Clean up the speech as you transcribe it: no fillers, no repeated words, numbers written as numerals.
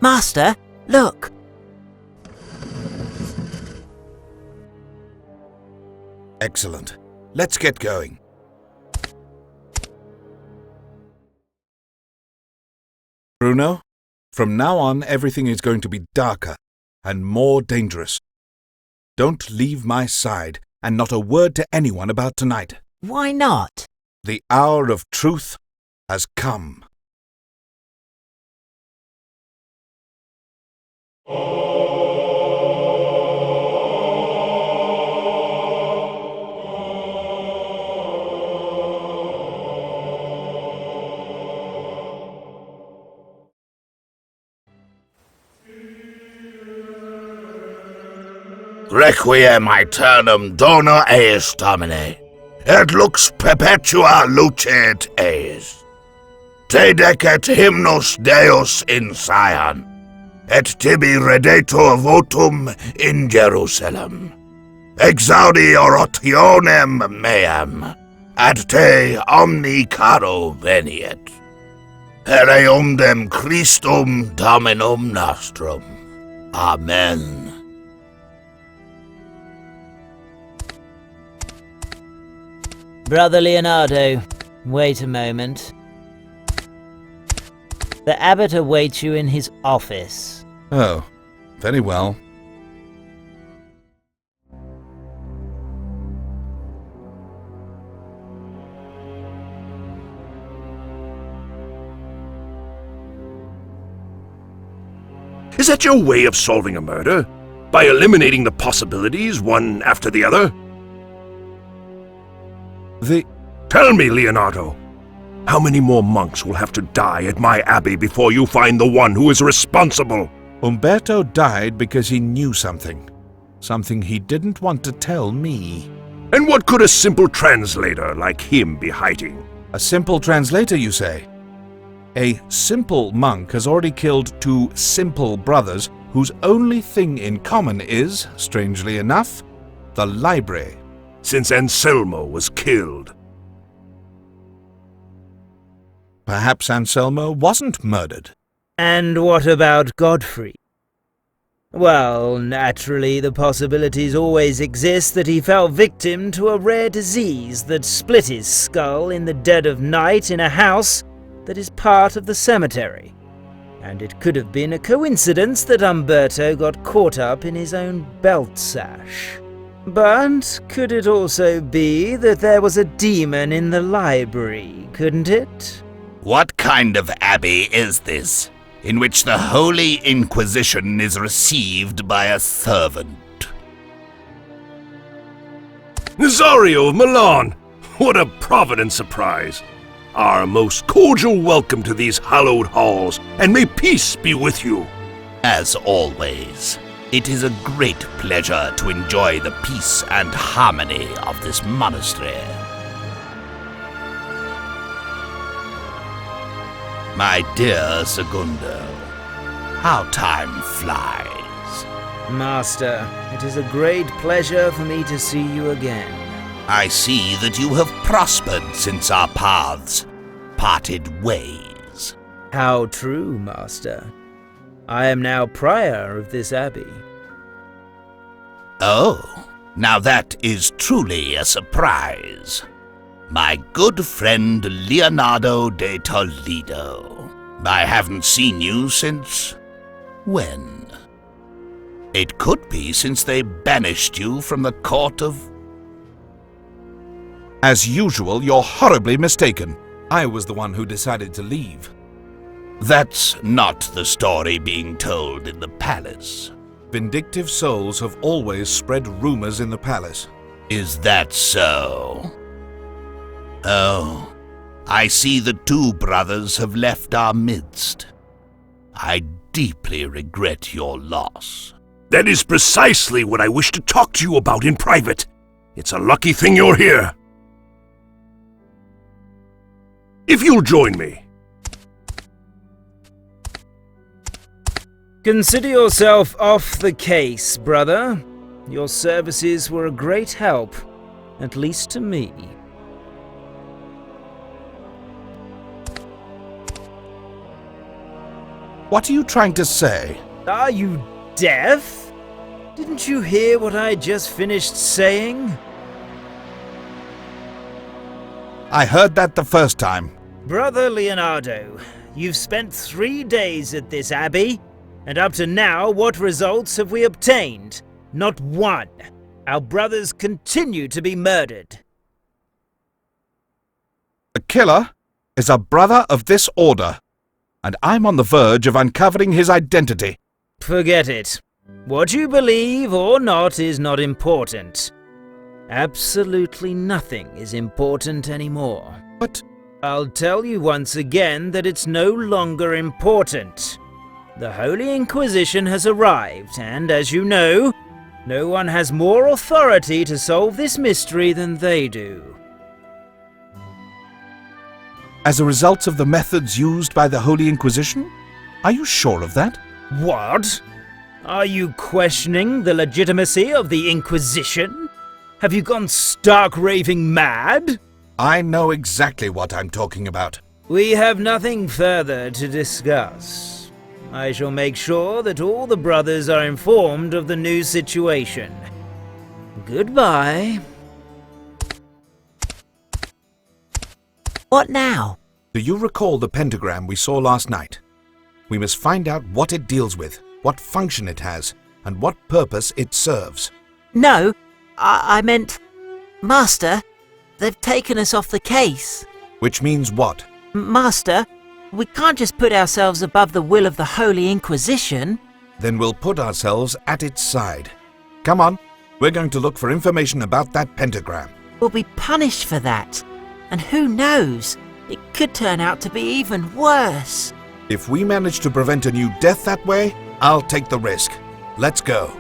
Master, look! Excellent. Let's get going. Bruno, from now on everything is going to be darker and more dangerous. Don't leave my side, and not a word to anyone about tonight. Why not? The hour of truth has come. Requiem aeternum dona eis Domine, et lux perpetua lucet eis. Te decet hymnus Deus in Sion, et tibi redetur votum in Jerusalem. Exaudi orationem meam, ad te omni caro veniet. Per eundem Christum Dominum nostrum. Amen. Brother Leonardo, wait a moment. The abbot awaits you in his office. Oh, very well. Is that your way of solving a murder? By eliminating the possibilities, one after the other? Tell me, Leonardo, how many more monks will have to die at my abbey before you find the one who is responsible? Umberto died because he knew something. Something he didn't want to tell me. And what could a simple translator like him be hiding? A simple translator, you say? A simple monk has already killed two simple brothers whose only thing in common is, strangely enough, the library. Since Anselmo was killed. Perhaps Anselmo wasn't murdered. And what about Godfrey? Well, naturally, the possibilities always exist that he fell victim to a rare disease that split his skull in the dead of night in a house that is part of the cemetery. And it could have been a coincidence that Umberto got caught up in his own belt sash. But could it also be that there was a demon in the library, couldn't it? What kind of abbey is this, in which the Holy Inquisition is received by a servant? Nazario of Milan! What a provident surprise! Our most cordial welcome to these hallowed halls, and may peace be with you! As always, it is a great pleasure to enjoy the peace and harmony of this monastery. My dear Segundo, how time flies. Master, it is a great pleasure for me to see you again. I see that you have prospered since our paths parted ways. How true, Master. I am now prior of this abbey. Oh, now that is truly a surprise. My good friend Leonardo de Toledo. I haven't seen you since... when? It could be since they banished you from the court of... As usual, you're horribly mistaken. I was the one who decided to leave. That's not the story being told in the palace. Vindictive souls have always spread rumors in the palace. Is that so? Oh, I see the two brothers have left our midst. I deeply regret your loss. That is precisely what I wish to talk to you about in private. It's a lucky thing you're here. If you'll join me. Consider yourself off the case, brother. Your services were a great help, at least to me. What are you trying to say? Are you deaf? Didn't you hear what I just finished saying? I heard that the first time. Brother Leonardo, you've spent 3 days at this abbey, and up to now, what results have we obtained? Not one. Our brothers continue to be murdered. The killer is a brother of this order, and I'm on the verge of uncovering his identity. Forget it. What you believe or not is not important. Absolutely nothing is important anymore. But I'll tell you once again that it's no longer important. The Holy Inquisition has arrived, and as you know, no one has more authority to solve this mystery than they do. as a result of the methods used by the Holy Inquisition? Are you sure of that? What? Are you questioning the legitimacy of the Inquisition? Have you gone stark raving mad? I know exactly what I'm talking about. We have nothing further to discuss. I shall make sure that all the brothers are informed of the new situation. Goodbye. What now? Do you recall the pentagram we saw last night? We must find out what it deals with, what function it has, and what purpose it serves. No, I meant... Master, they've taken us off the case. Which means what? Master, we can't just put ourselves above the will of the Holy Inquisition. Then we'll put ourselves at its side. Come on, we're going to look for information about that pentagram. We'll be punished for that. And who knows, it could turn out to be even worse. If we manage to prevent a new death that way, I'll take the risk. Let's go.